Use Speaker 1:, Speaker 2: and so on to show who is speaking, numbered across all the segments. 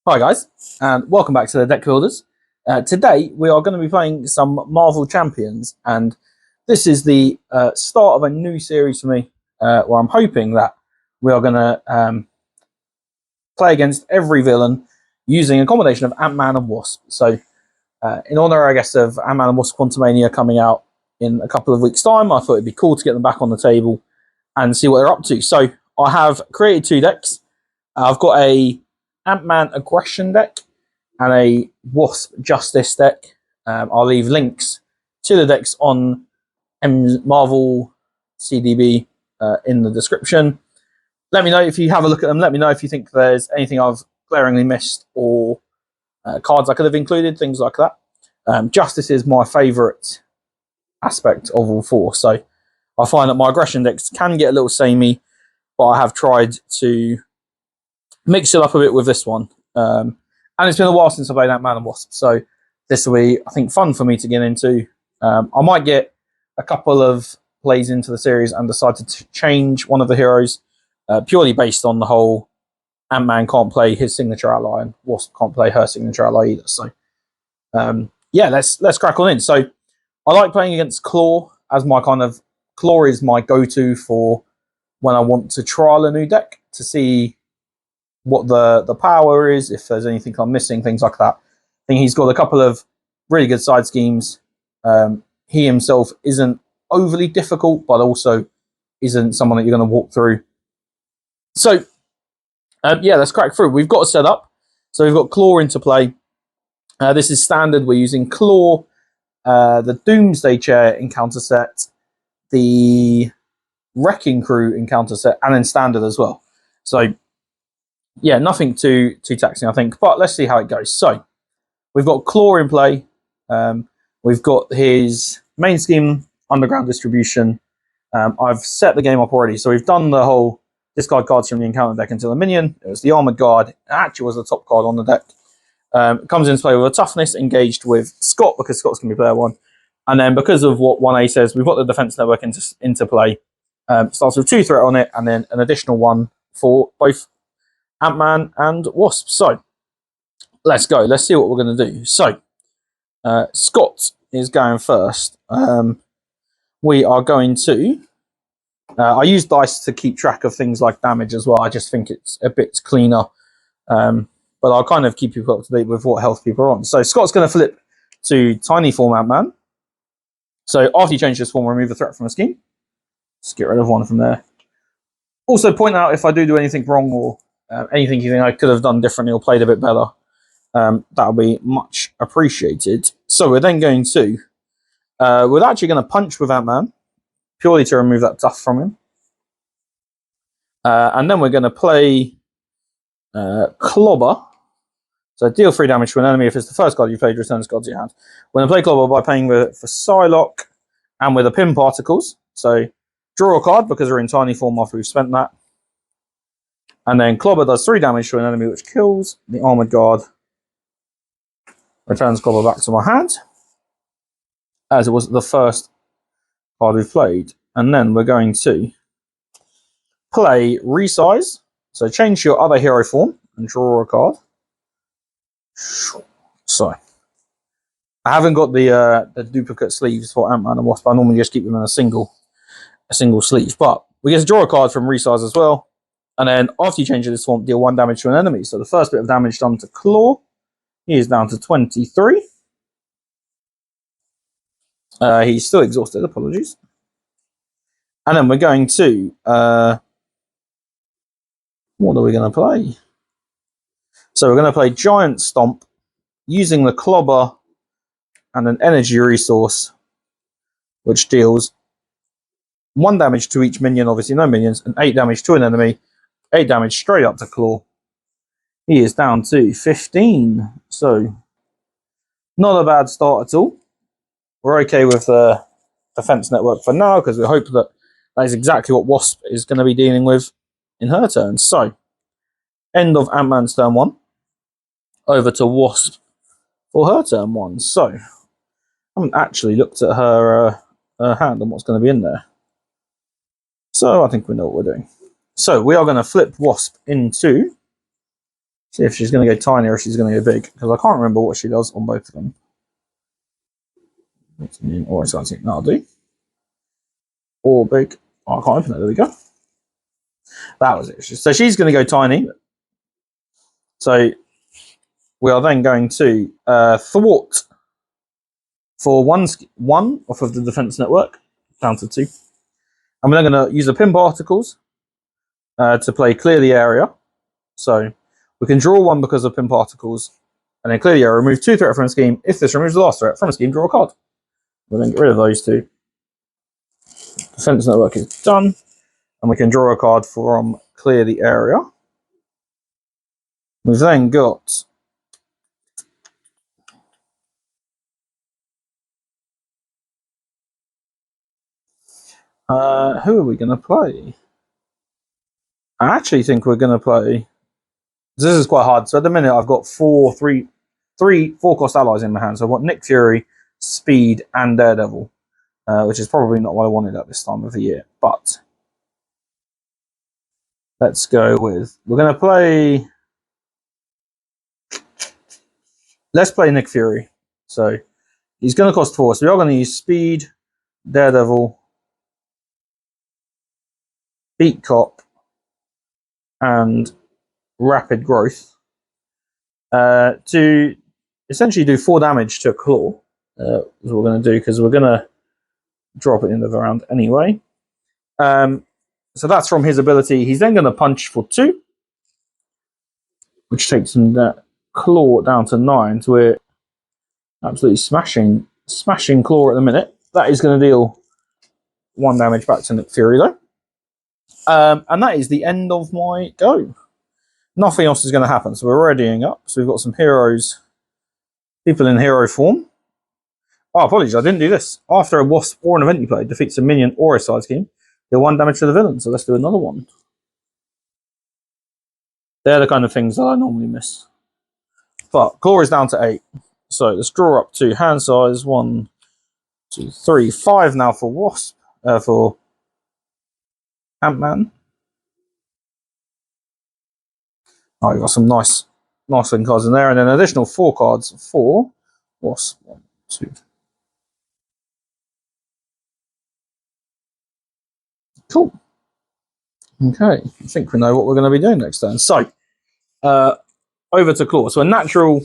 Speaker 1: Hi guys, and welcome back to the Deck Builders. Today we are going to be playing some Marvel Champions, and this is the start of a new series for me, where I'm hoping that we are going to play against every villain using a combination of Ant-Man and Wasp. So, in honour, I guess, of Ant-Man and Wasp Quantumania coming out in a couple of weeks' time, I thought it'd be cool to get them back on the table and see what they're up to. So, I have created two decks. I've got a Ant-Man Aggression deck and a Wasp Justice deck. I'll leave links to the decks on Marvel CDB in the description. Let me know if you have a look at them. Let me know if you think there's anything I've glaringly missed or cards I could have included, things like that. Justice is my favourite aspect of all four. So I find that my aggression decks can get a little samey, but I have tried to mix it up a bit with this one. And it's been a while since I played Ant-Man and Wasp, so this will be, I think, fun for me to get into. I might get a couple of plays into the series and decide to change one of the heroes, purely based on the whole Ant-Man can't play his signature ally and Wasp can't play her signature ally either. So, yeah, let's crack on in. So, I like playing against Klaw as my kind of... Klaw is my go-to for when I want to trial a new deck to see what the power is, if there's anything I'm missing, things like that. I think he's got a couple of really good side schemes. He himself isn't overly difficult, but also isn't someone that you're going to walk through. So, yeah, let's crack through. We've got a setup. So we've got Klaw into play. This is standard. We're using Klaw, the Doomsday Chair encounter set, the Wrecking Crew encounter set, and then standard as well. So, yeah, nothing too taxing, I think. But let's see how it goes. So, we've got Klaw in play. We've got his main scheme, Underground Distribution. I've set the game up already. So, we've done the whole discard cards from the encounter deck until a minion. It was the Armored Guard. It actually was the top card on the deck. It comes into play with a Toughness engaged with Scott, because Scott's going to be player one. And then because of what 1A says, we've got the Defense Network into play. Starts with 2 threat on it, and then an additional 1 for both Ant-Man and Wasp. So, let's go. Let's see what we're going to do. So, Scott is going first. We are going to... I use dice to keep track of things like damage as well. I just think it's a bit cleaner. But I'll kind of keep you up to date with what health people are on. So, Scott's going to flip to Tiny Form Ant-Man. So, after you change this form, remove a threat from a scheme. Just get rid of one from there. Also, point out if I do anything wrong or anything you think I could have done differently or played a bit better. That'll be much appreciated. So we're then going to... we're actually going to punch with Ant-Man, purely to remove that tough from him. And then we're going to play Clobber. So deal 3 damage to an enemy if it's the first card you played, returns cards to your hand. We're going to play Clobber by playing for Psylocke and with the Pin Particles. So draw a card because we're in tiny form after we've spent that. And then Clobber does 3 damage to an enemy, which kills the Armored Guard. Returns Clobber back to my hand, as it was the first card we've played. And then we're going to play Resize. So change your other hero form and draw a card. So, I haven't got the duplicate sleeves for Ant-Man and Wasp. I normally just keep them in a single sleeve. But we get to draw a card from Resize as well. And then after you change this form, deal 1 damage to an enemy. So the first bit of damage done to Klaw. He is down to 23. He's still exhausted, apologies. And then we're going to... what are we going to play? So we're going to play Giant Stomp using the Clobber and an energy resource, which deals 1 damage to each minion, obviously no minions, and 8 damage to an enemy. 8 damage straight up to Klaw. He is down to 15. So, not a bad start at all. We're okay with the Defense Network for now, because we hope that is exactly what Wasp is going to be dealing with in her turn. So, end of Ant-Man's turn 1. Over to Wasp for her turn 1. So, I haven't actually looked at her hand and what's going to be in there. So, I think we know what we're doing. So, we are going to flip Wasp into See if she's going to go tiny or if she's going to go big, because I can't remember what she does on both of them. Or it's something that'll do. Or big. Oh, I can't open it. There we go. That was it. So she's going to go tiny. So we are then going to thwart for one off of the defense network, down to 2. And we're then going to use the pin particles to play clear the area. So we can draw 1 because of pin particles, and then clear the area, remove 2 threat from a scheme. If this removes the last threat from a scheme, draw a card. We'll then get rid of those 2. Defense network is done, and we can draw a card from clear the area. We've then got who are we going to play? I actually think we're going to play. This is quite hard. So at the minute, I've got 4 4-cost allies in my hand. So I've got Nick Fury, Speed, and Daredevil, which is probably not what I wanted at this time of the year. But let's go with. We're going to play. Let's play Nick Fury. So he's going to cost 4. So we are going to use Speed, Daredevil, Beat Cop, and Rapid Growth to essentially do 4 damage to a Claw. Is what we're going to do, because we're going to drop it into the round anyway. So that's from his ability. He's then going to punch for 2, which takes him that Claw down to 9. So we're absolutely smashing Claw at the minute. That is going to deal 1 damage back to Nick Fury, though. And that is the end of my go. Nothing else is going to happen. So we're readying up. So we've got some heroes, people in hero form. Oh, apologies, I didn't do this. After a Wasp or an event you play defeats a minion or a side scheme, deal 1 damage to the villain. So let's do another one. They're the kind of things that I normally miss. But Claw is down to 8. So let's draw up to hand size. 1, 2, 3, 5 now for Wasp, for Ant-Man. Oh, you've got some nice looking cards in there, and then an additional 4 cards for Wasp. 1, 2. Cool. Okay, I think we know what we're going to be doing next turn. So, over to Claw. So a natural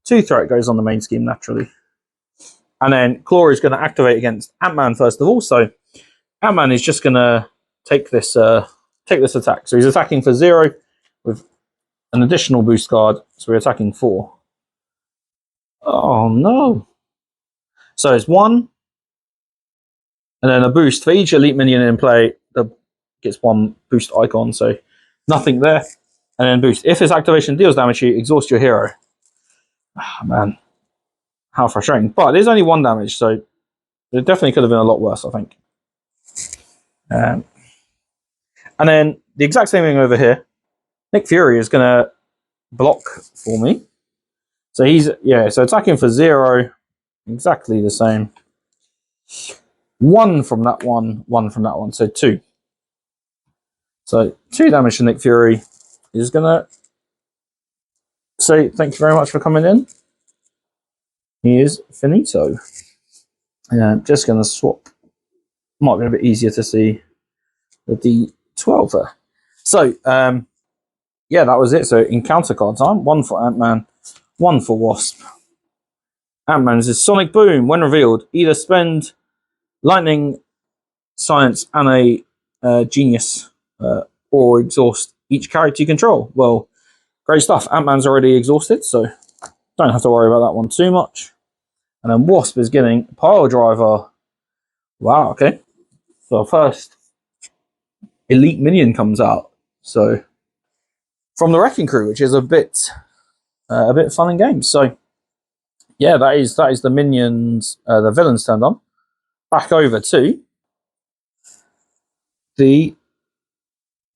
Speaker 1: 2 threat goes on the main scheme naturally. And then Claw is going to activate against Ant-Man first of all. So Ant-Man is just going to take this attack. So he's attacking for 0 with an additional boost card. So we're attacking 4. Oh no. So it's 1. And then a boost for each elite minion in play that gets 1 boost icon. So nothing there. And then boost. If this activation deals damage, you exhaust your hero. Oh, man. How frustrating. But it is only 1 damage, so it definitely could have been a lot worse, I think. And then the exact same thing over here. Nick Fury is going to block for me. So he's, so attacking for 0. Exactly the same. 1 from that one, 1 from that one. So 2. So 2 damage to Nick Fury. He's going to say thank you very much for coming in. He is finito. I'm just going to swap. Might be a bit easier to see the D12 there. So, that was it. So, encounter card time. 1 for Ant-Man, 1 for Wasp. Ant-Man's is Sonic Boom. When revealed, either spend Lightning, Science, and a Genius, or exhaust each character you control. Well, great stuff. Ant-Man's already exhausted, so don't have to worry about that one too much. And then Wasp is getting Pile Driver. Wow, okay. So first elite minion comes out. So from the Wrecking Crew, which is a bit fun and games. So yeah, that is the minions, the villains turned on. Back over to the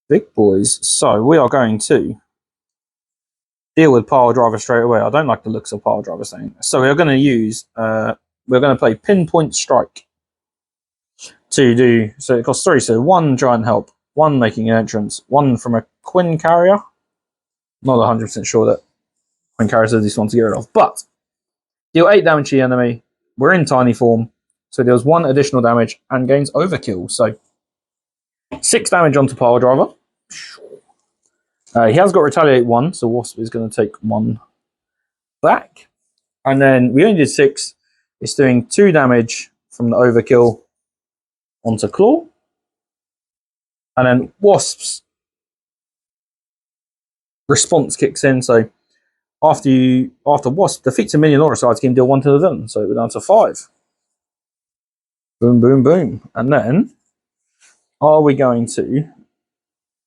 Speaker 1: big boys. So we are going to deal with Pile Driver straight away. I don't like the looks of Pile Driver saying this. So we're going to use we're going to play Pinpoint Strike to do, so it costs 3. So 1 giant help, 1 making an entrance, 1 from a Quinn carrier, Not 100% sure that when Kara says this one to get rid of. But deal 8 damage to the enemy. We're in tiny form, so deals 1 additional damage and gains overkill. So 6 damage onto Pile Driver. He has got Retaliate 1, so Wasp is going to take 1 back. And then we only did 6. It's doing 2 damage from the overkill onto Klaw. And then Wasp's response kicks in, so after Wasp defeats a minion or a side scheme, deal 1 to the villain. So we're down to 5. Boom, boom, boom. And then, are we going to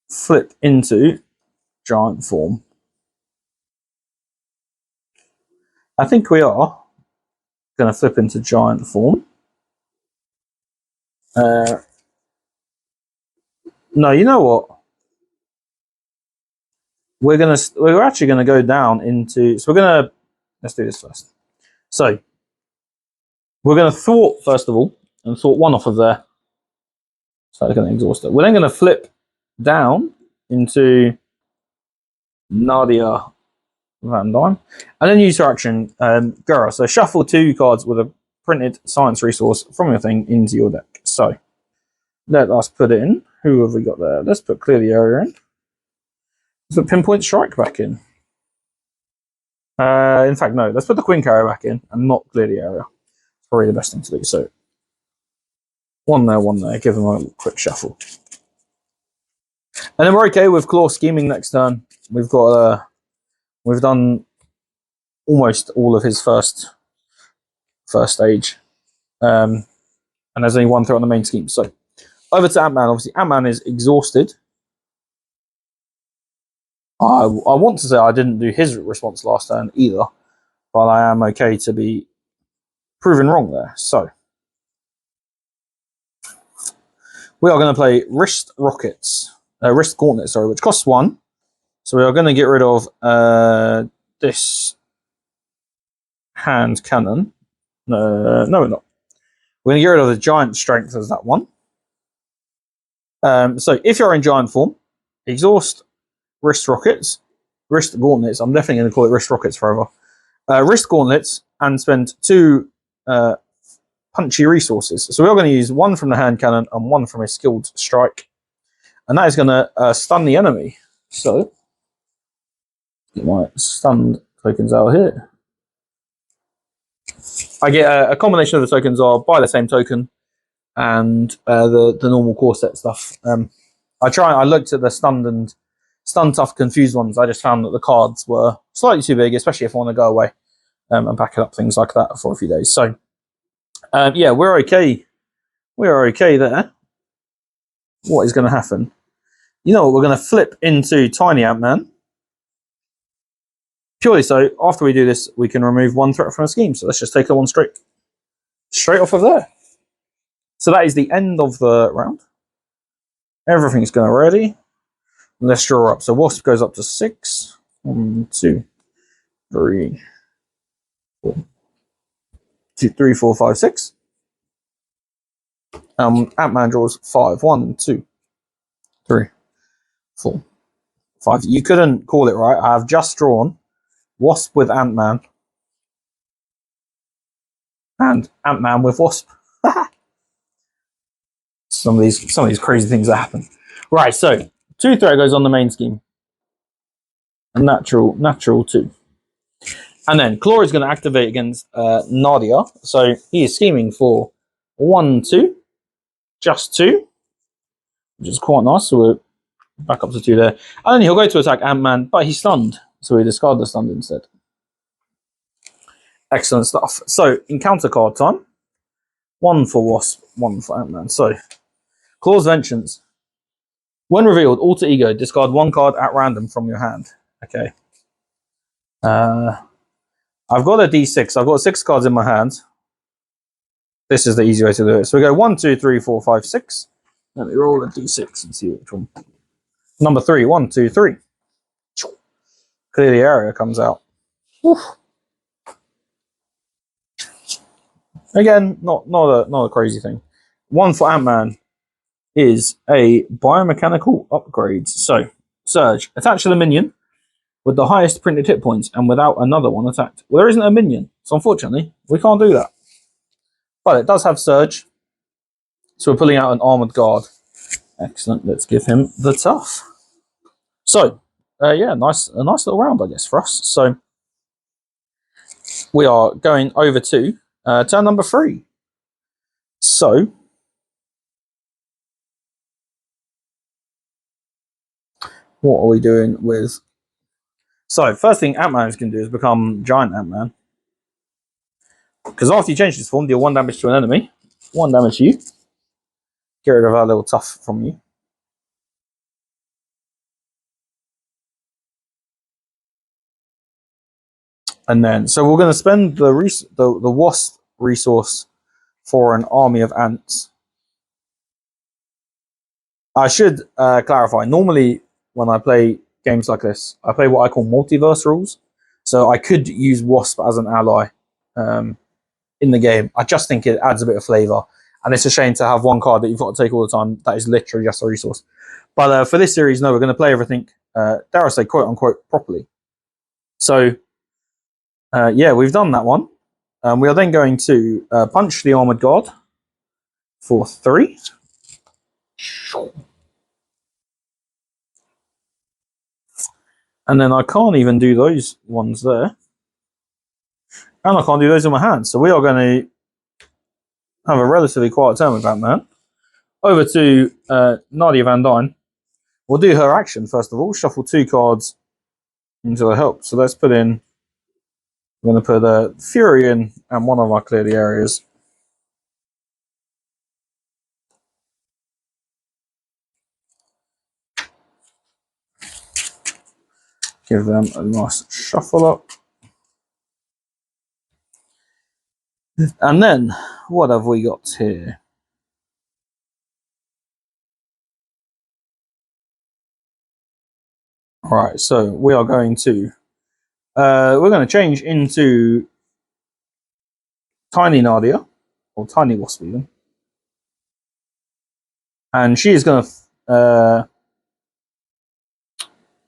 Speaker 1: flip into giant form? I think we are going to flip into giant form. No, you know what? We're actually gonna go down into. So let's do this first. So we're gonna thwart first of all, and thwart 1 off of there. So it's gonna exhaust it. We're then gonna flip down into Nadia Van Dyne, and then use her action, Gura. So shuffle 2 cards with a printed science resource from your thing into your deck. So let us put it in. Who have we got there? Let's put Clear the Area in. Let's put Pinpoint Strike back in. In fact, no. Let's put the Queen Carrier back in and not Clear the Area. It's probably the best thing to do. So 1 there, 1 there. Give them a quick shuffle. And then we're okay with Claw scheming next turn. We've got we've done almost all of his first stage. And there's only 1 threat on the main scheme. So over to Ant-Man. Obviously, Ant-Man is exhausted. I want to say I didn't do his response last turn either, but I am okay to be proven wrong there. So we are going to play Wrist Gauntlet, sorry, which costs 1. So we are going to get rid of this hand cannon. No, we're not. We're going to get rid of the giant strength as that one. So if you're in giant form, exhaust Wrist Gauntlets. I'm definitely going to call it Wrist Rockets forever. Wrist Gauntlets and spend 2 punchy resources. So we're going to use 1 from the hand cannon and 1 from a skilled strike, and that is going to stun the enemy. So get my stunned tokens out here. I get a combination of the tokens are buy the same token and the normal core set stuff. I looked at the stunned tough confused ones. I just found that the cards were slightly too big, especially if I want to go away and pack it up, things like that for a few days. So yeah, we're okay. We're okay there. What is going to happen? You know what? We're going to flip into Tiny Ant-Man. Purely so, after we do this, we can remove 1 threat from a scheme. So let's just take the 1 straight off of there. So that is the end of the round. Everything's going ready. Let's draw up. So Wasp goes up to 6. 1, 2, 3, 4. 2, 3, 4, 5, 6. Ant-Man draws 5. 1, 2, 3, 4, 5. You couldn't call it right. I have just drawn Wasp with Ant-Man and Ant-Man with Wasp. Some of these crazy things that happen. Right, so 2 threat goes on the main scheme. A natural 2. And then Klaw is going to activate against Nadia. So he is scheming for 1, 2. Just 2. Which is quite nice. So we're back up to 2 there. And then he'll go to attack Ant-Man, but he's stunned. So we discard the stunned instead. Excellent stuff. So encounter card time. 1 for Wasp, 1 for Ant-Man. So Claw's Vengeance. When revealed, Alter Ego, discard 1 card at random from your hand. Okay. I've got a D6. I've got 6 cards in my hand. This is the easy way to do it. So we go 1, 2, 3, 4, 5, 6. Let me roll a D6 and see which one. Number 3. 1, 2, 3. Clear the Area comes out. Oof. Again, not a crazy thing. 1 for Ant-Man is a biomechanical upgrade. So Surge, attach to the minion. with the highest printed hit points and without another one attacked. Well, there isn't a minion, so unfortunately, we can't do that. But it does have Surge, so we're pulling out an Armored Guard. Excellent, let's give him the tough. So, yeah, a nice little round, I guess, for us. So, we are going over to turn number 3. So, what are we doing with... So, first thing Ant-Man is going to do is become Giant Ant-Man. Because after you change his form, deal 1 damage to an enemy, 1 damage to you. Get rid of our little tough from you. And then, so we're going to spend the Wasp resource for an army of ants. I should clarify, normally when I play games like this, I play what I call multiverse rules. So I could use Wasp as an ally in the game. I just think it adds a bit of flavour. And it's a shame to have one card that you've got to take all the time that is literally just a resource. But for this series, no, we're going to play everything, dare I say, quote unquote, properly. So, yeah, we've done that one. We are then going to punch the Armoured Guard for 3. And then I can't even do those ones there. And I can't do those in my hand. So we are going to have a relatively quiet turn with Ant-Man. Over to Nadia Van Dyne. We'll do her action first of all. Shuffle 2 cards into the help. So let's put in... I'm going to put Fury in and one of our clear the areas. Give them a nice shuffle up. And then, what have we got here? Alright, so we are going to... we're going to change into Tiny Nadia, or Tiny Wasp even. And she is going to...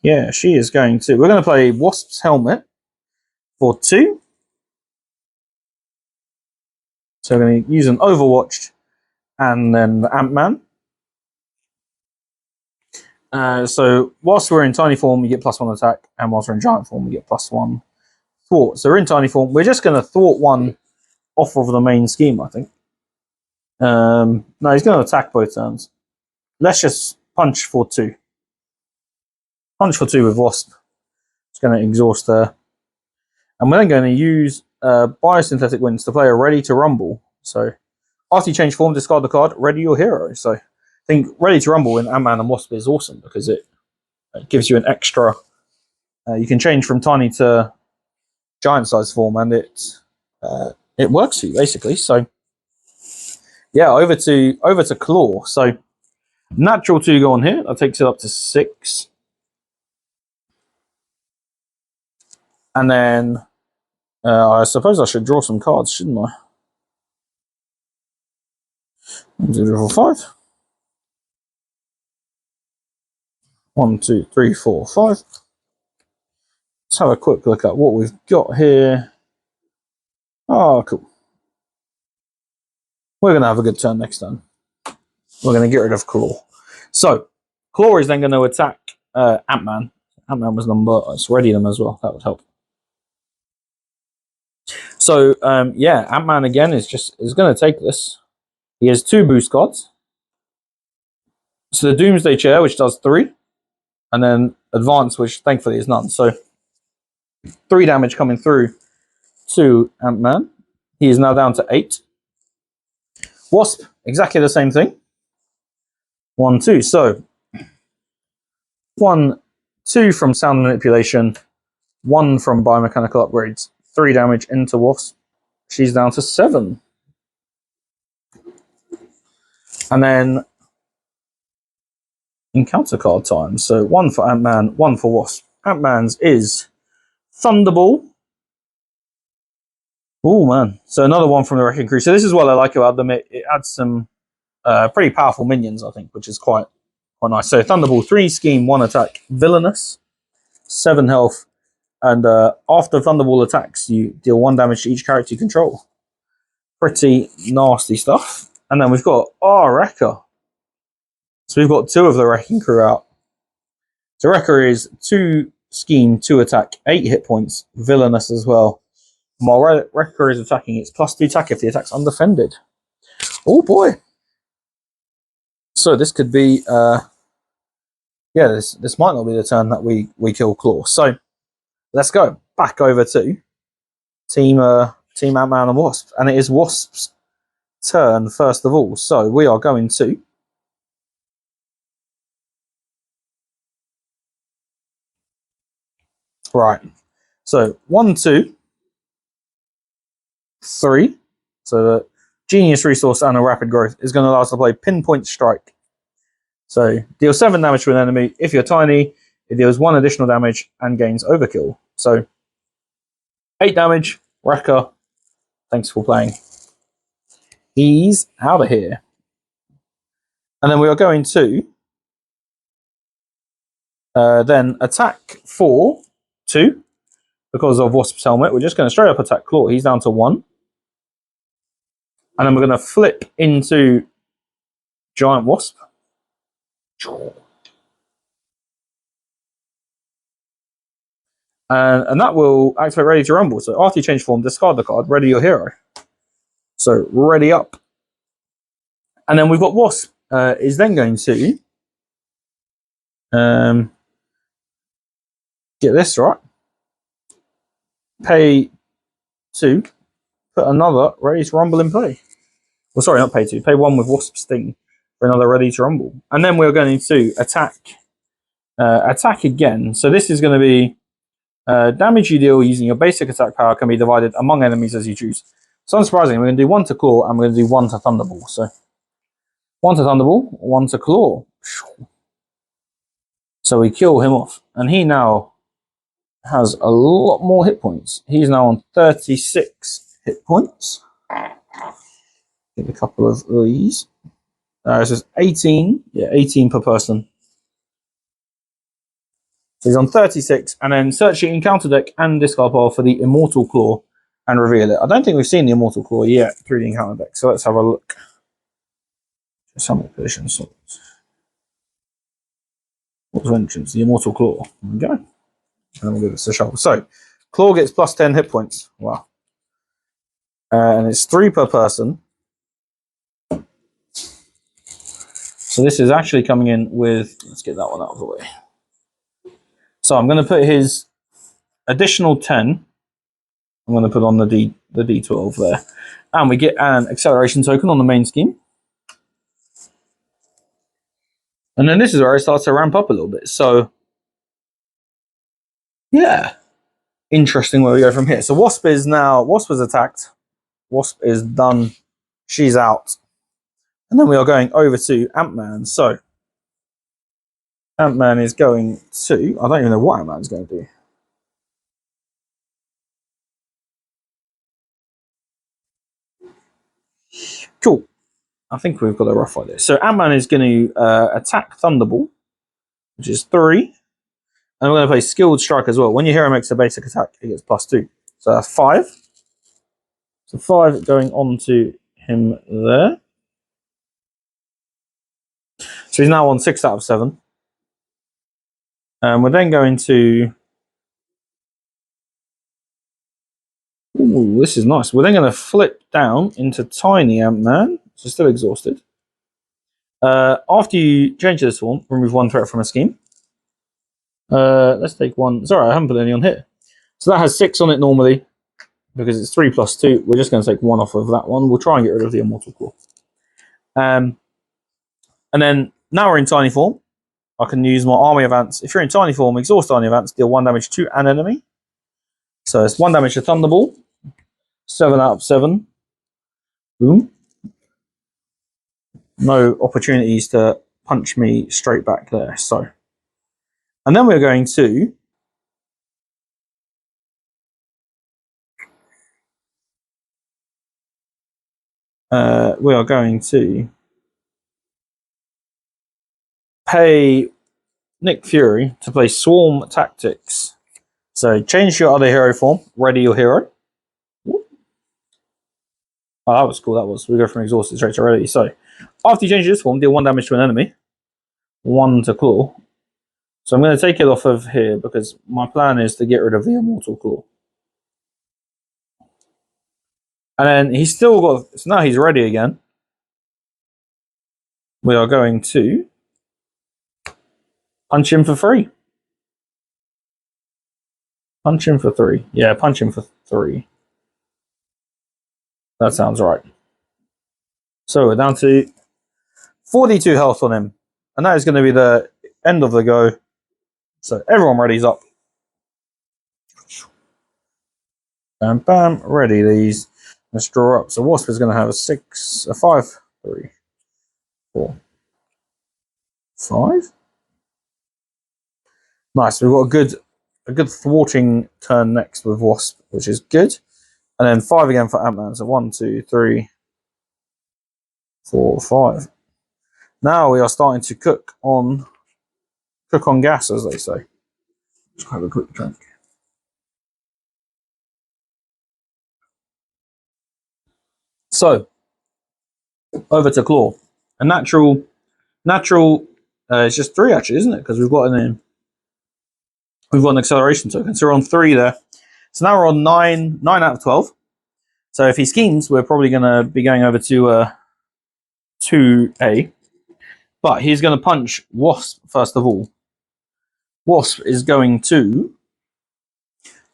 Speaker 1: yeah, she is going to... We're going to play Wasp's Helmet for 2. So we're going to use an Overwatched and then the Ant-Man. So whilst we're in tiny form, you get +1 attack, and whilst we're in giant form, we get +1 thwart. So we're in tiny form. We're just going to thwart 1 off of the main scheme, I think. No, he's going to attack both turns. Let's just punch for 2. Punch for 2 with Wasp. It's going to exhaust her. And we're then going to use Biosynthetic Winds to play a Ready to Rumble. So after you change form, discard the card, ready your hero. So I think Ready to Rumble in Ant-Man and Wasp is awesome because it gives you an extra... you can change from tiny to giant size form, and it works for you basically. So yeah, over to Klaw. So natural 2 go on here. That takes it up to 6. And then I suppose I should draw some cards, shouldn't I? 1, 2, 3, 4, 5. 1, 2, 3, 4, 5. Let's have a quick look at what we've got here. Oh, cool. We're going to have a good turn next turn. We're going to get rid of Klaw. So, Klaw is then going to attack Ant-Man. Ant-Man was number... Let's ready them as well. That would help. So, yeah, Ant-Man again is going to take this. He has 2 boost cards. So the Doomsday Chair, which does 3. And then Advance, which thankfully is none. So 3 damage coming through to Ant-Man. He is now down to 8. Wasp, exactly the same thing. 1, 2. So 1, 2 from Sound Manipulation. 1 from Biomechanical Upgrades. 3 damage into Wasp. She's down to 7. And then encounter card time. So 1 for Ant-Man, 1 for Wasp. Ant-Man's is Thunderball. Oh man. So another one from the Wrecking Crew. So this is what I like about them. It adds some pretty powerful minions, I think, which is quite nice. So Thunderball, 3 scheme, 1 attack, Villainous. 7 health, and after Thunderball attacks, you deal 1 damage to each character you control. Pretty nasty stuff. And then we've got our Wrecker. So we've got 2 of the Wrecking Crew out. So Wrecker is 2 scheme, 2 attack, 8 hit points, villainous as well. While Wrecker is attacking, it's +2 attack if the attack's undefended. Oh boy. So this could be yeah, this might not be the turn that we kill Klaw. So let's go back over to Team Ant-Man and Wasp. And it is Wasp's turn first of all. So we are going to right. So 1, 2, 3. So the Genius Resource and a Rapid Growth is going to allow us to play Pinpoint Strike. So deal 7 damage to an enemy. If you're tiny, it deals 1 additional damage and gains Overkill. So 8 damage, Wrecker. Thanks for playing. He's out of here. And then we are going to then attack for 2 because of Wasp's helmet. We're just going to straight up attack Klaw. He's down to 1. And then we're going to flip into Giant Wasp. And that will activate Ready to Rumble. So after you change form, discard the card, ready your hero. So ready up. And then we've got Wasp is then going to get this right. Pay 2, put another Ready to Rumble in play. Well, sorry, not pay 2. Pay 1 with Wasp Sting for another Ready to Rumble. And then we're going to attack again. So this is going to be damage you deal using your basic attack power can be divided among enemies as you choose. So unsurprisingly, we're going to do 1 to Klaw and we're going to do 1 to Thunderball. So 1 to Thunderball, 1 to Klaw. So we kill him off. And he now has a lot more hit points. He's now on 36 hit points. Get a couple of these. This is 18. Yeah, 18 per person. So he's on 36. And then search your encounter deck and discard pile for the Immortal Klaw and reveal it. I don't think we've seen the Immortal Klaw yet through the encounter deck. So let's have a look. Summit positions. What's entrance? The Immortal Klaw. There we go. And then we'll give this a shuffle. So Klaw gets +10 hit points. Wow. And it's 3 per person. So this is actually coming in with, let's get that one out of the way. So I'm going to put his additional 10. I'm going to put on the D12 there. And we get an acceleration token on the main scheme. And then this is where it starts to ramp up a little bit. So, yeah. Interesting where we go from here. So Wasp was attacked. Wasp is done. She's out. And then we are going over to Ant-Man. So, Ant-Man is going to... I don't even know what Ant-Man's going to do. Cool. I think we've got a rough idea. So Ant-Man is going to attack Thunderball, which is 3. And we're going to play Skilled Strike as well. When your hero makes a basic attack, it gets +2. So that's 5. So 5 going on to him there. So he's now on 6 out of 7. And we're then going to... Ooh, this is nice. We're then going to flip down into Tiny Ant-Man. So still exhausted. After you change this form, remove 1 threat from a scheme. Let's take 1. Sorry, I haven't put any on here. So that has 6 on it normally. Because it's 3 + 2. We're just going to take 1 off of that one. We'll try and get rid of the Immortal Claw. And then, now we're in Tiny form. I can use my Army of Ants. If you're in Tiny form, exhaust Army of Ants, deal 1 damage to an enemy. So it's 1 damage to Thunderball. 7 out of 7. Boom. No opportunities to punch me straight back there. So, and then we're going to pay Nick Fury to play Swarm Tactics. So change your other hero form, ready your hero. Oh, that was cool, that was. We go from exhausted straight to ready. So after you change this form, deal 1 damage to an enemy. 1 to Claw. So I'm going to take it off of here because my plan is to get rid of the Immortal Claw. And then he's still got... So now he's ready again. We are going to punch him for 3. Punch him for 3. Yeah, punch him for 3. That sounds right. So we're down to 42 health on him. And that is going to be the end of the go. So everyone ready's up. Bam, bam, ready these. Let's draw up. So Wasp is going to have a 5, 3, 4, 5. Nice. We've got a good thwarting turn next with Wasp, which is good. And then 5 again for Ant-Man. So 1, 2, 3, 4, 5. Now we are starting to cook on gas, as they say. Let's have a quick drink. So over to Claw. A natural. It's just 3 actually, isn't it? Because we've got an acceleration token. So we're on 3 there. So now we're on 9 out of 12. So if he schemes, we're probably going to be going over to 2A. But he's going to punch Wasp first of all. Wasp is going to... You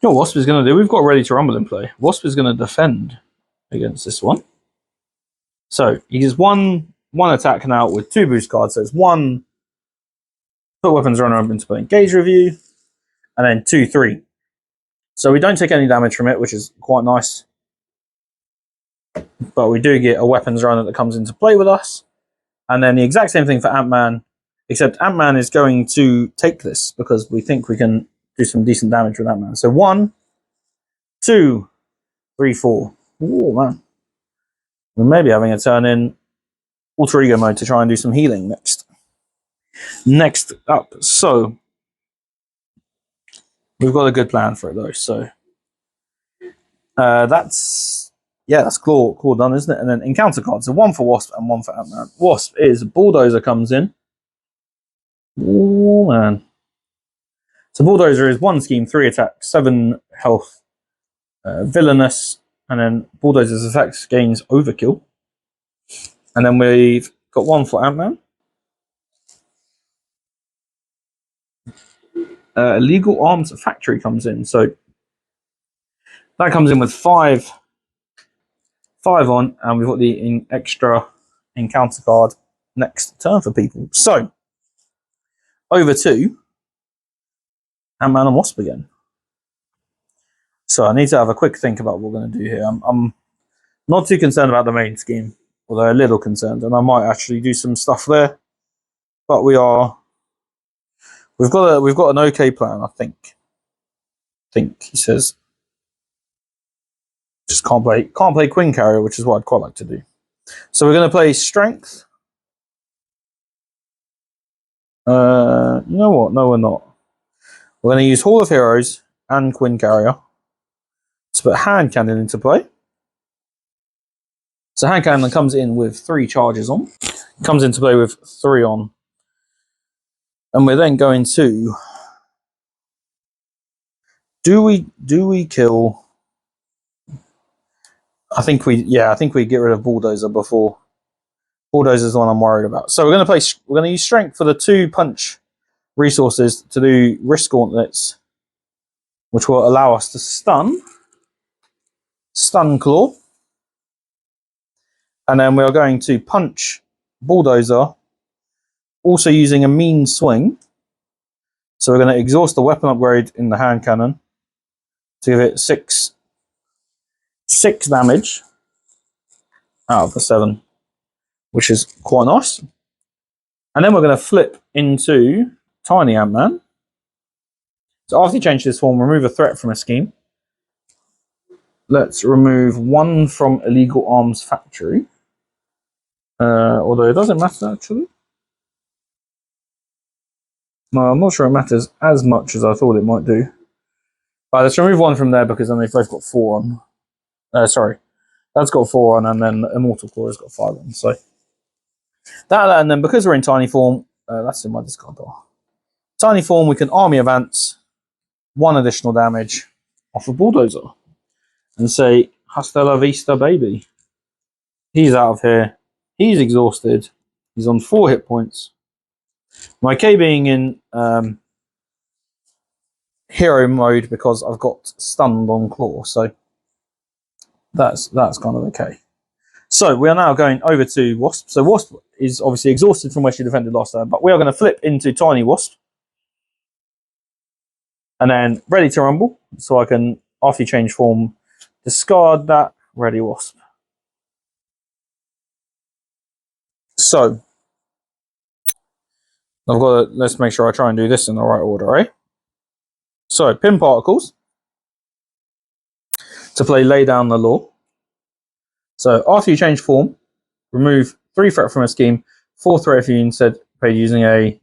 Speaker 1: know what Wasp is going to do? We've got Ready to Rumble in play. Wasp is going to defend against this one. So he gets one attack now with 2 boost cards. So it's 1, put weapons runner up into play, engage with you, and then 2, 3. So we don't take any damage from it, which is quite nice. But we do get a weapons runner that comes into play with us. And then the exact same thing for Ant-Man, except Ant-Man is going to take this because we think we can do some decent damage with Ant-Man. So 1, 2, 3, 4. Oh, man. We may be having a turn in Alter Ego mode to try and do some healing next. Next up, so we've got a good plan for it though. So that's Claw done, isn't it? And then encounter cards. So 1 for Wasp and 1 for Ant-Man. Wasp is Bulldozer comes in. Oh man. So Bulldozer is 1 scheme, 3 attack, 7 health, villainous, and then Bulldozer's effects gains overkill. And then we've got 1 for Ant-Man. Illegal Arms Factory comes in. So that comes in with 5 on, and we've got the extra encounter card next turn for people. So over to Ant-Man and Wasp again. So I need to have a quick think about what we're going to do here. I'm not too concerned about the main scheme, although a little concerned, and I might actually do some stuff there. But we've got an okay plan, I think. He says. Just can't play Queen Carrier, which is what I'd quite like to do. So we're going to play Strength. You know what? No, we're not. We're going to use Hall of Heroes and Queen Carrier to put Hand Cannon into play. So Hand Cannon comes in with 3 charges on. Comes into play with 3 on. And we're then going to... Do we kill... I think we get rid of Bulldozer before. Bulldozer is the one I'm worried about. So we're going to use Strength for the 2 punch resources to do Risk Gauntlets, which will allow us to stun Claw, and then we are going to punch Bulldozer, also using a mean swing. So we're going to exhaust the weapon upgrade in the hand cannon to give it 6 damage out of the 7, which is quite nice. And then we're going to flip into Tiny Ant-Man. So after you change this form, remove a threat from a scheme. Let's remove 1 from Illegal Arms Factory. Although it doesn't matter, actually. No, I'm not sure it matters as much as I thought it might do. But let's remove one from there because then they've both got 4 on. Sorry, that's got 4 on, and then Immortal Claw has got 5 on. So that, and then because we're in tiny form, that's in my discard pile. Tiny form, we can army of ants, 1 additional damage off a bulldozer, and say hasta la vista, baby. He's out of here. He's exhausted. He's on 4 hit points. My K being in hero mode because I've got stunned on Claw, so that's kind of okay. So we are now going over to Wasp. So Wasp is obviously exhausted from where she defended last time, but we are going to flip into Tiny Wasp. And then ready to rumble, so I can, after you change form, discard that ready Wasp. So I've got to, let's make sure I try and do this in the right order, eh? So pin particles to play Lay Down the Law. So after you change form, remove 3 threat from a scheme, 4 threat if you instead played using a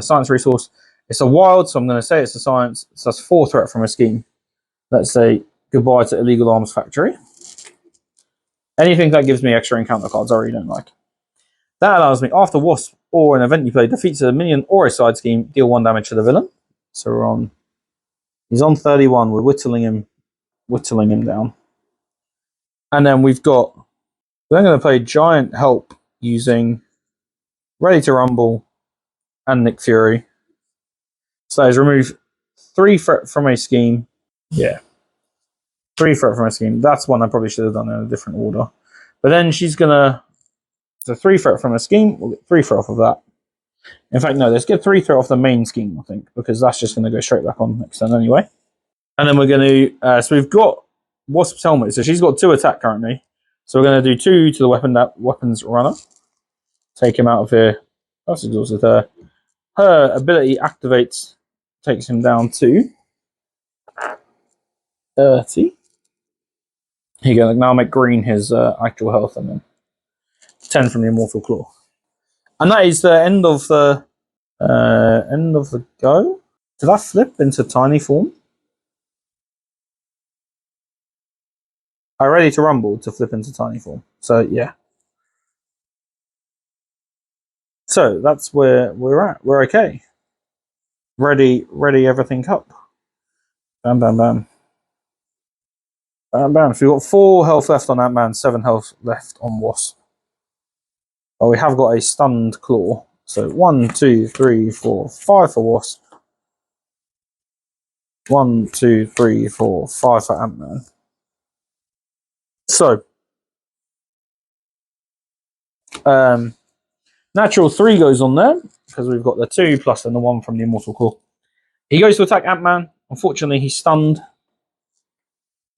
Speaker 1: science resource. It's a wild, so I'm going to say it's a science. So that's 4 threat from a scheme. Let's say goodbye to Illegal Arms Factory. Anything that gives me extra encounter cards I really don't like. That allows me, after Wasp or an event you play defeats a minion or a side scheme, deal 1 damage to the villain. So we're on. He's on 31. We're whittling him down. And then we've got. We're going to play Giant Help using Ready to Rumble and Nick Fury. So that is remove 3 threat from a scheme. Yeah. 3 threat from a scheme. That's one I probably should have done in a different order. But then she's going to. So 3 threat from a scheme. We'll get 3 threat off of that. In fact, no, let's get 3 threat off the main scheme, I think, because that's just going to go straight back on next turn anyway. And then we're going to. So we've got Wasp's helmet. So she's got 2 attack currently. So we're going to do 2 to the weapons runner. Take him out of here. That's exhausted her. Her ability activates, takes him down to 30. Here you go. Now make green his actual health, and then 10 from the Immortal Claw. And that is the end of the go. Did I flip into tiny form? I ready to rumble to flip into tiny form. So yeah. So that's where we're at. We're okay. Ready everything up. Bam, bam, bam. Bam, bam. So we've got 4 health left on Ant-Man, 7 health left on Wasp. Oh, we have got a stunned Claw. So 1, 2, 3, 4, 5 for Wasp. 1, 2, 3, 4, 5 for Ant-Man. So, natural 3 goes on there because we've got the 2 plus and the 1 from the Immortal Claw. He goes to attack Ant-Man. Unfortunately, he's stunned.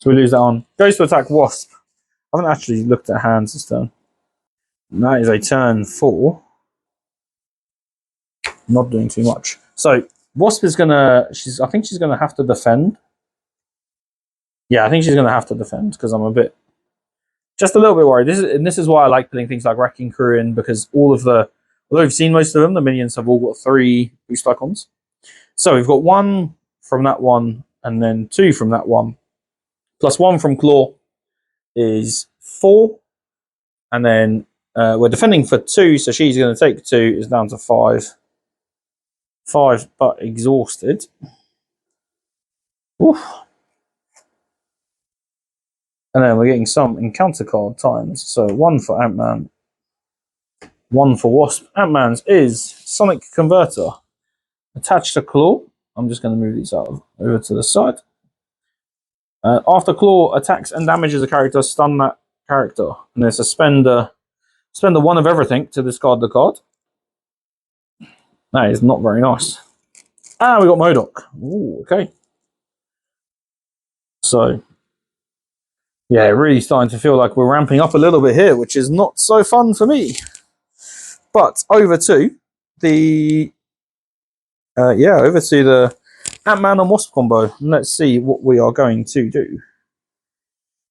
Speaker 1: So we lose that on. Goes to attack Wasp. I haven't actually looked at hands this turn. And that is a turn 4. Not doing too much. So Wasp is gonna. I think she's gonna have to defend. Yeah, I think she's gonna have to defend because I'm just a little bit worried. This is why I like putting things like Wrecking Crew in, because although we've seen most of them, the minions have all got 3 boost icons. So we've got 1 from that one, and then 2 from that one, plus 1 from Claw is 4, and then we're defending for 2, so she's going to take 2, is down to 5. 5, but exhausted. Oof. And then we're getting some encounter card times. So 1 for Ant-Man, 1 for Wasp. Ant-Man's is Sonic Converter. Attached to Claw. I'm just going to move these over to the side. After Claw attacks and damages a character, stun that character. And then spend a 1 of everything to discard the card. That is not very nice. Ah, we got MODOK. Ooh, okay. So, yeah, really starting to feel like we're ramping up a little bit here, which is not so fun for me. But over to the Ant-Man and Wasp combo. And let's see what we are going to do.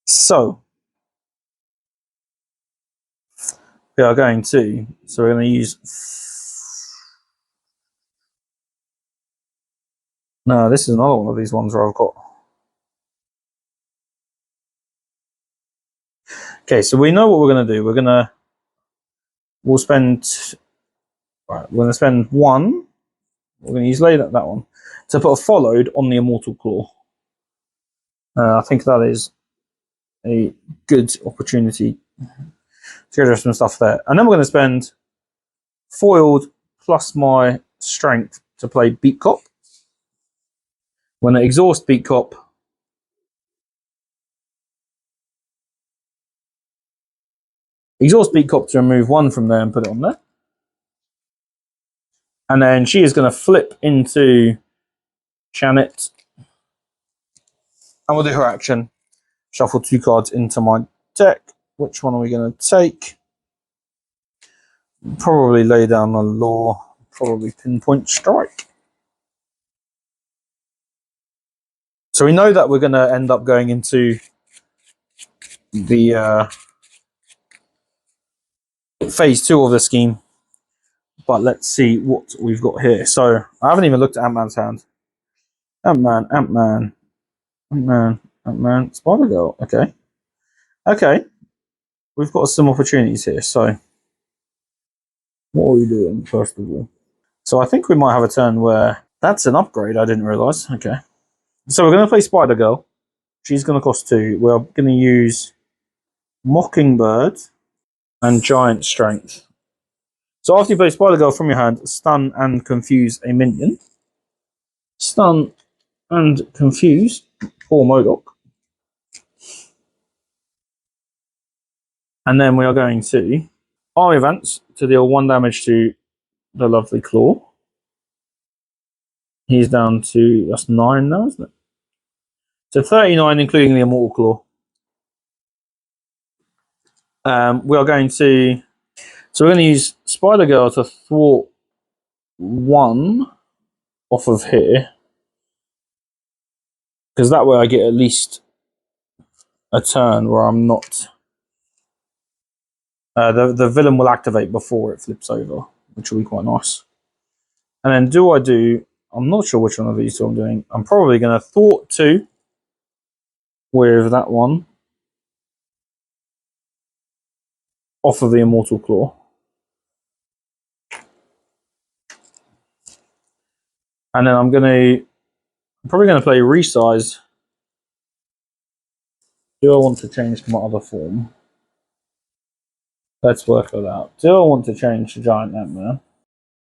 Speaker 1: So we're going to use No, this is another one of these ones where I've got. Okay, so we know what we're going to do. We'll spend. Right, we're going to spend one. We're going to use that one to put a followed on the Immortal Claw. I think that is a good opportunity to get some stuff there. And then we're going to spend foiled plus my strength to play Beat Cop. When I exhaust Beat Cop, to remove one from there and put it on there. And then she is going to flip into Janet. And we'll do her action. Shuffle 2 cards into my deck. Which one are we going to take? Probably lay down the law. Probably pinpoint strike. So we know that we're going to end up going into the phase 2 of the scheme. But let's see what we've got here. So I haven't even looked at Ant-Man's hand. Ant-Man, Spider-Girl. Okay. We've got some opportunities here. So what are we doing, first of all? So I think we might have a turn where that's an upgrade. I didn't realise. Okay. So we're going to play Spider-Girl. She's going to cost 2. We're going to use Mockingbird and Giant Strength. So after you play Spider-Girl from your hand, stun and confuse a minion. Stun and confuse poor MODOK. And then we are going to Army Advance to deal 1 damage to the lovely Klaw. He's down to, that's 9 now, isn't it? So 39, including the Immortal Claw. We are going to, so we're going to use Spider-Girl to thwart 1 off of here. Because that way I get at least a turn where I'm not... the villain will activate before it flips over, which will be quite nice. And then I'm not sure which one of these two I'm doing. I'm probably going to thwart 2 with that one off of the Immortal Claw. And then I'm probably going to play Resize. Do I want to change to my other form? Let's work it out. Do I want to change to Giant Ant-Man?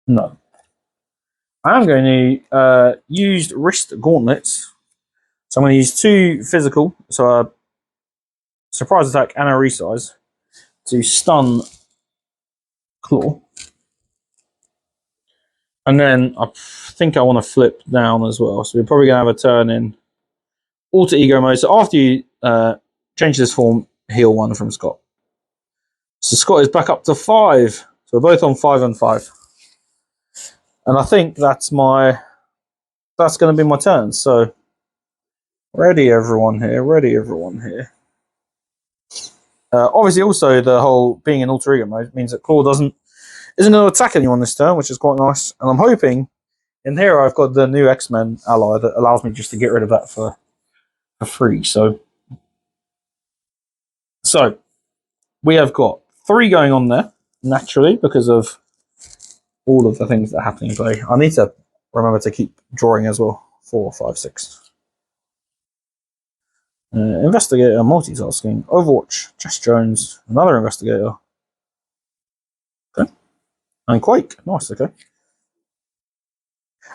Speaker 1: No. I'm going to use Wrist Gauntlets. So I'm going to use 2 physical, so a surprise attack and a Resize to stun Claw. And then I think I want to flip down as well. So we're probably going to have a turn in Alter Ego mode. So after you change this form, heal 1 from Scott. So Scott is back up to 5. So we're both on 5 and 5. And I think that's going to be my turn. So ready everyone here. Obviously also the whole being in Alter Ego mode means that Claw isn't going to attack anyone this turn, which is quite nice. And I'm hoping in here I've got the new X-Men ally that allows me just to get rid of that for free. So we have got 3 going on there, naturally, because of all of the things that are happening in play. I need to remember to keep drawing as well. 4, 5, 6. Investigator, multitasking, Overwatch, Jess Jones, another Investigator. Okay. And Quake. Nice, okay.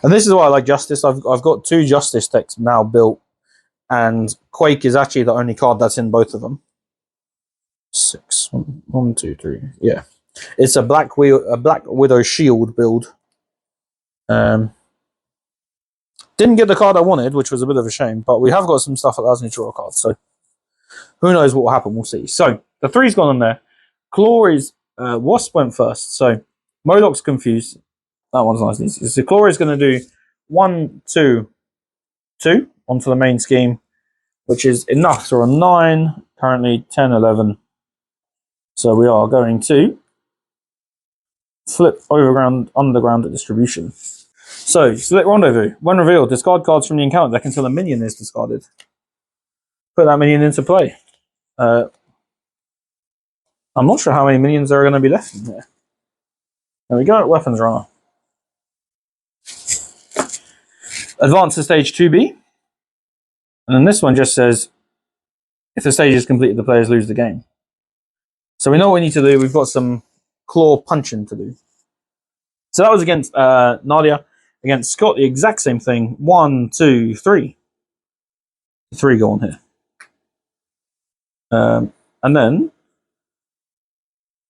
Speaker 1: And this is why I like Justice. I've got 2 Justice decks now built, and Quake is actually the only card that's in both of them. 6. 1, 2, 3. Yeah. It's a Black Widow Shield build. Didn't get the card I wanted, which was a bit of a shame, but we have got some stuff that allows me to draw cards, so who knows what will happen, we'll see. So, the 3's gone on there. Klaw is, Wasp went first, so MODOK's confused. That one's nice and easy. So Klaw is going to do 1, 2, 2 onto the main scheme, which is enough. So we're on 9, currently 10, 11. So we are going to flip underground at distribution. So, select Rendezvous. When revealed, discard cards from the encounter deck until a minion is discarded. Put that minion into play. I'm not sure how many minions there are going to be left in here. There we go, Weapons Runner. Advance to stage 2B. And then this one just says, if the stage is completed, the players lose the game. So we know what we need to do. We've got some claw punching to do. So that was against Nadia. Against Scott, the exact same thing. 1, 2, 3. 3 go on here. And then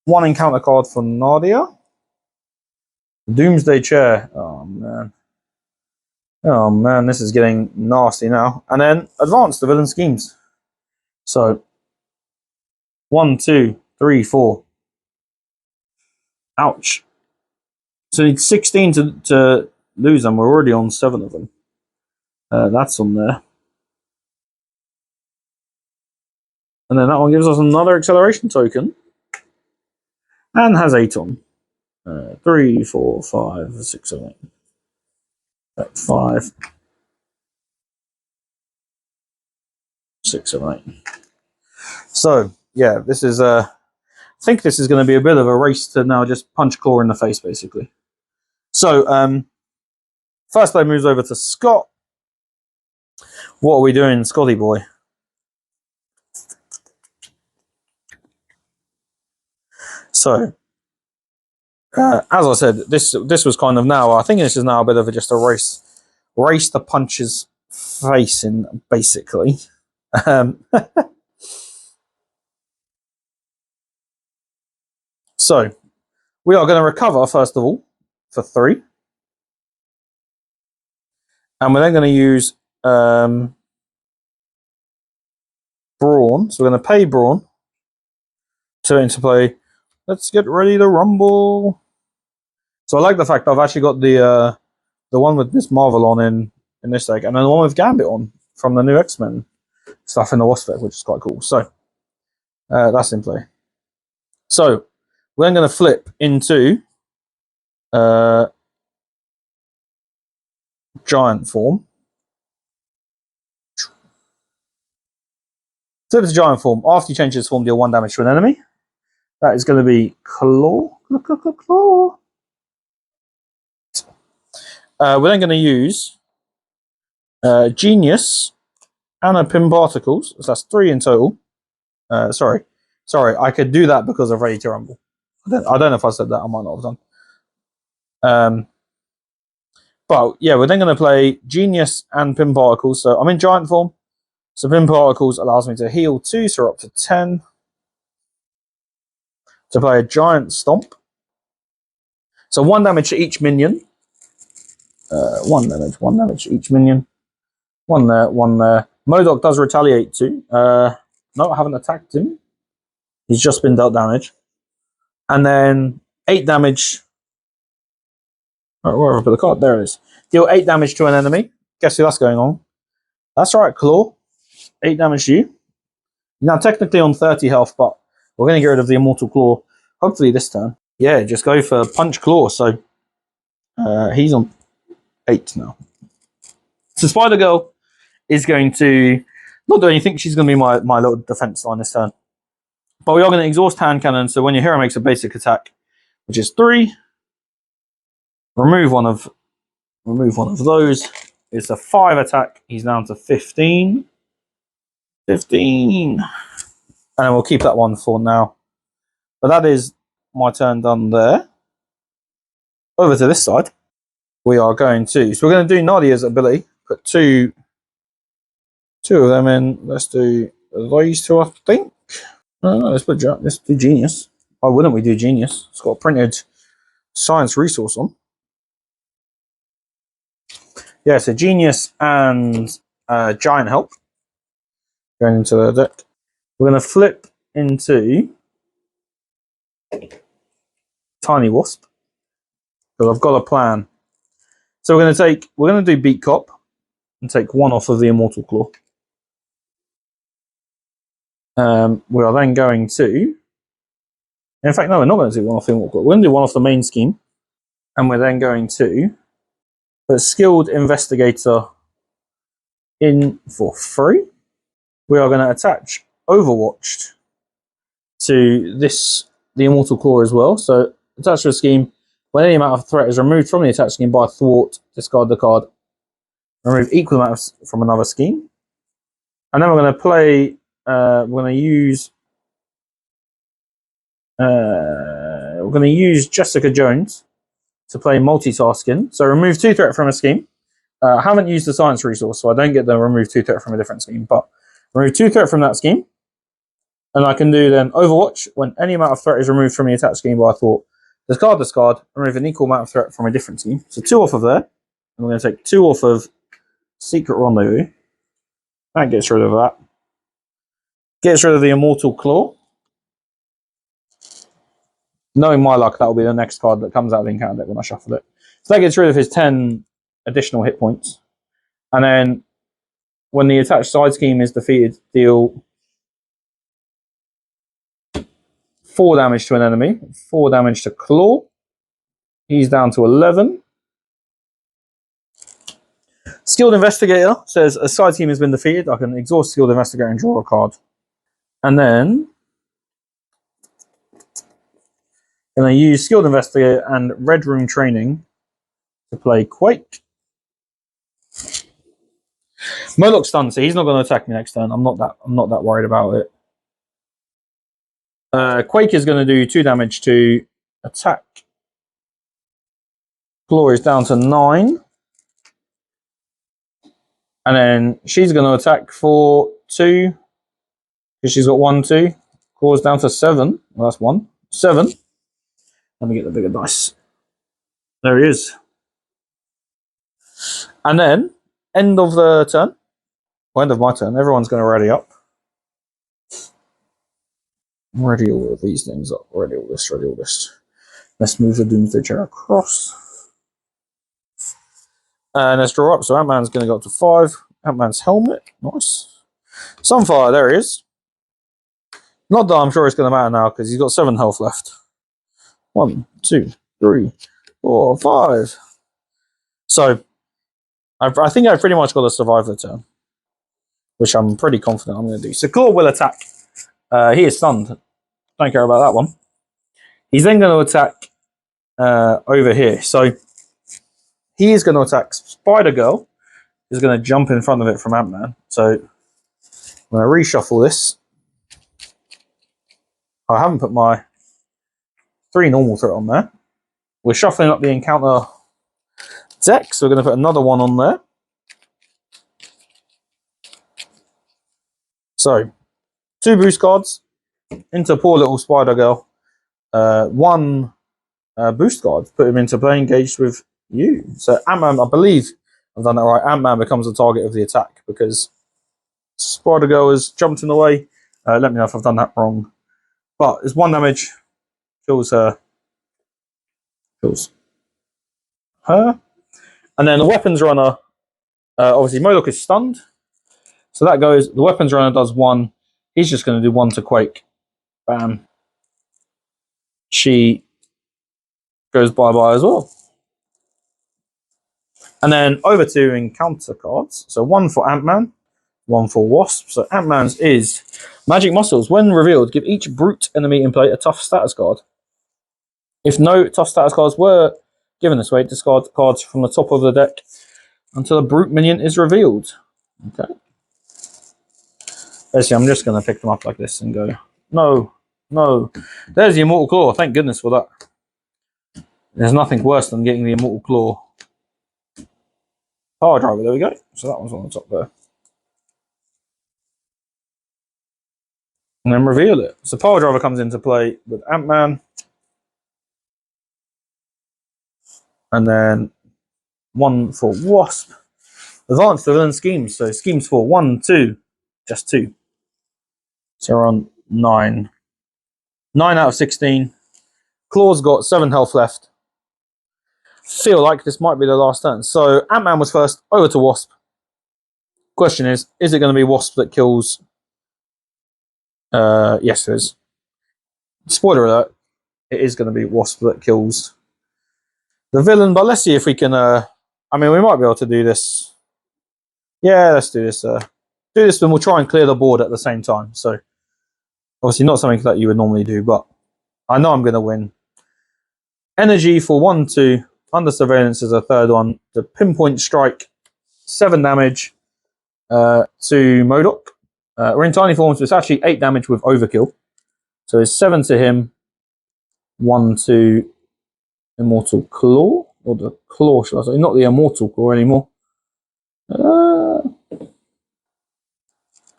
Speaker 1: 1 encounter card for Nadia. Doomsday Chair. Oh man. Oh man, this is getting nasty now. And then advance the villain schemes. So 1, 2, 3, 4. Ouch. So need 16 to lose them. We're already on 7 of them. That's on there. And then that one gives us another acceleration token. And has 8 on. 3, 4, 5, 6, 7, 8. 5. 6, 7, 8. So, yeah, this is I think this is going to be a bit of a race to now just punch Claw in the face, basically. So, first play moves over to Scott. What are we doing, Scotty boy? So, as I said, this was kind of now. I think this is now a bit of just a race to punch his face in, basically. So, we are going to recover first of all for 3, and we're then going to use Brawn. So we're going to pay Brawn to into play. Let's get ready to rumble. So I like the fact that I've actually got the one with Miss Marvel on in this deck, and then the one with Gambit on from the new X-Men stuff in the Wasp deck, which is quite cool. So that's in play. So we're then going to flip into giant form. Flip to giant form. After you change his form, deal 1 damage to an enemy. That is going to be Klaw. Claw. We're then going to use Genius and a Pin Particles. So that's 3 in total. Sorry, I could do that because of Ready to Rumble. I don't know if I said that. I might not have done. But yeah, we're then going to play Genius and Pin Particles. So I'm in giant form. So Pin Particles allows me to heal 2, so we're up to 10. To play a giant stomp. So 1 damage to each minion. 1 damage to each minion. 1 there, 1 there. MODOK does retaliate too. No, I haven't attacked him. He's just been dealt damage. And then 8 damage. Where have I put the card? There it is. Deal 8 damage to an enemy. Guess who that's going on? That's right, Claw. 8 damage to you. Now, technically on 30 health, but we're going to get rid of the Immortal Claw. Hopefully this turn. Yeah, just go for Punch Claw. So he's on 8 now. So Spider Girl is going to not do anything. She's going to be my little defense line this turn. But we are going to exhaust Hand Cannon. So when your hero makes a basic attack, which is 3, remove one of those. It's a 5 attack. He's down to 15. 15. And we'll keep that one for now. But that is my turn done there. Over to this side. We are going to. So we're going to do Nadia's ability. Put two of them in. Let's do these 2, I think. No, let's do Genius. Why wouldn't we do Genius? It's got a printed science resource on. Yeah, so Genius and Giant Help going into the deck. We're going to flip into Tiny Wasp because I've got a plan. So we're going to do Beat Cop and take 1 off of the Immortal Claw. We are then going to. In fact, no, we're not going to do 1 off the Immortal Claw. We're going to do 1 off the main scheme, and we're then going to Put Skilled Investigator in for free. We are going to attach Overwatched to this, the Immortal Claw as well. So attach to a scheme. When any amount of threat is removed from the attached scheme by a thwart, discard the card. Remove equal amount from another scheme. And then we're going to play, we're going to use Jessica Jones to play multitasking. So remove 2 threat from a scheme. I haven't used the science resource, so I don't get the remove 2 threat from a different scheme, but remove 2 threat from that scheme. And I can do then Overwatch when any amount of threat is removed from the attached scheme by a thought. Discard, remove an equal amount of threat from a different scheme. So 2 off of there. And we're going to take 2 off of Secret Rendezvous. That gets rid of that. Gets rid of the Immortal Claw. Knowing my luck, that will be the next card that comes out of the encounter deck when I shuffle it. So that gets rid of his 10 additional hit points. And then when the attached side scheme is defeated, deal 4 damage to an enemy, 4 damage to Klaw. He's down to 11. Skilled Investigator says a side scheme has been defeated. I can exhaust Skilled Investigator and draw a card. And then I use Skilled Investigator and Red Room Training to play Quake. Murloc's stunned, so he's not going to attack me next turn. I'm not that worried about it. Quake is going to do 2 damage to attack. Claw is down to 9. And then she's going to attack for 2. Because she's got 1, 2. Claw's down to 7. Well, that's 1. 7. Let me get the bigger dice. There he is. And then, end of the turn. Well, end of my turn. Everyone's going to ready up. Ready all of these things up. Ready all this, ready all this. Let's move the Doomsday Chair across. And let's draw up. So Ant-Man's going to go up to 5. Ant-Man's helmet. Nice. Sunfire, there he is. Not that I'm sure it's going to matter now because he's got 7 health left. 1, 2, 3, 4, 5. So I think I've pretty much got to survive the turn, which I'm pretty confident I'm going to do. So Claw will attack. He is stunned. Don't care about that one. He's then going to attack over here. So he is going to attack Spider-Girl. He's going to jump in front of it from Ant-Man. So I'm going to reshuffle this. I haven't put my 3 normal threat on there. We're shuffling up the encounter deck, so we're going to put another one on there. So 2 boost cards into poor little Spider-Girl. 1 boost card, put him into play engaged with you. So Ant-Man, I believe I've done that right. Ant-Man becomes the target of the attack because Spider-Girl has jumped in the way. Let me know if I've done that wrong. But it's 1 damage. Kills her. Kills her. And then the weapons runner, obviously Moloch is stunned. So that goes, the weapons runner does 1. He's just going to do 1 to Quake. Bam. She goes bye-bye as well. And then over to encounter cards. So 1 for Ant-Man, 1 for Wasp. So Ant-Man's is Magic Muscles. When revealed, give each brute enemy in play a tough status card. If no tough status cards were given this way, discard cards from the top of the deck until a brute minion is revealed. Okay. Basically, I'm just going to pick them up like this and go, no, no. There's the Immortal Claw. Thank goodness for that. There's nothing worse than getting the Immortal Claw. Power Driver, there we go. So that one's on the top there. And then reveal it. So Power Driver comes into play with Ant-Man. And then 1 for Wasp. Advanced the villain schemes. So schemes for 1, 2, just 2. So we're on 9. 9 out of 16. Claw's got 7 health left. Feel like this might be the last turn. So Ant-Man was first, over to Wasp. Question is it going to be Wasp that kills? Yes, it is. Spoiler alert, it is going to be Wasp that kills the villain, but let's see if we can I mean, we might be able to do this. Yeah, let's do this. Do this, and we'll try and clear the board at the same time. So, obviously, not something that you would normally do, but I know I'm going to win. Energy for 1/2. Under surveillance is a third one. The pinpoint strike, 7 damage to Modok. We're in tiny form, so it's actually 8 damage with overkill. So it's 7 to him, 1 to Immortal Claw, or the Claw, shall I say? Not the Immortal Claw anymore.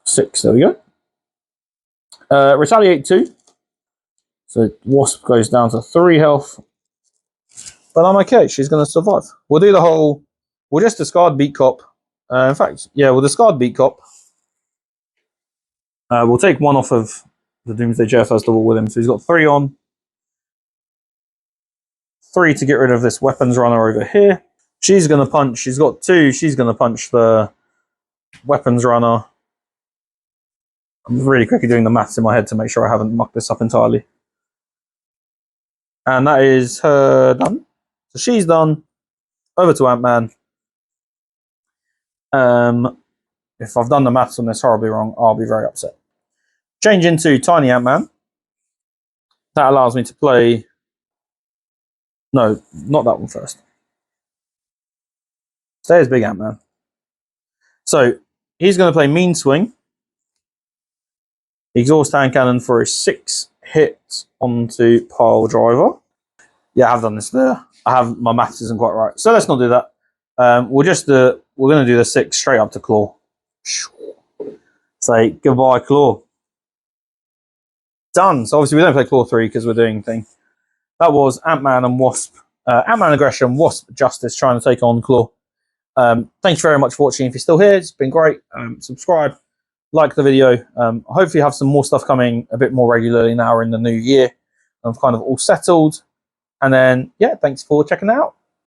Speaker 1: 6, there we go. Retaliate 2. So Wasp goes down to 3 health. But I'm okay, she's going to survive. We'll do the whole... We'll just discard Beat Cop. In fact, yeah, we'll discard Beat Cop. We'll take 1 off of the Doomsday Chair first of all with him. So he's got 3 on. 3 to get rid of this weapons runner over here. She's going to punch. She's got 2. She's going to punch the weapons runner. I'm really quickly doing the maths in my head to make sure I haven't mucked this up entirely. And that is her done. So she's done. Over to Ant-Man. If I've done the maths on this horribly wrong, I'll be very upset. Change into Tiny Ant-Man. That allows me to play... No, not that one first. Stay as Big Ant-Man. So, he's going to play Mean Swing. Exhaust Hand Cannon for a 6 hit onto Pile Driver. Yeah, I have done this there. My maths isn't quite right. So let's not do that. We're going to do the 6 straight up to Claw. Say goodbye, Claw. Done. So obviously we don't play Claw 3 because we're doing thing. That was Ant-Man and Wasp. Ant-Man Aggression, Wasp Justice trying to take on Claw. Thank you very much for watching. If you're still here, it's been great. Subscribe, like the video. Hopefully have some more stuff coming a bit more regularly now in the new year. I'm kind of all settled. And then, yeah, thanks for checking out.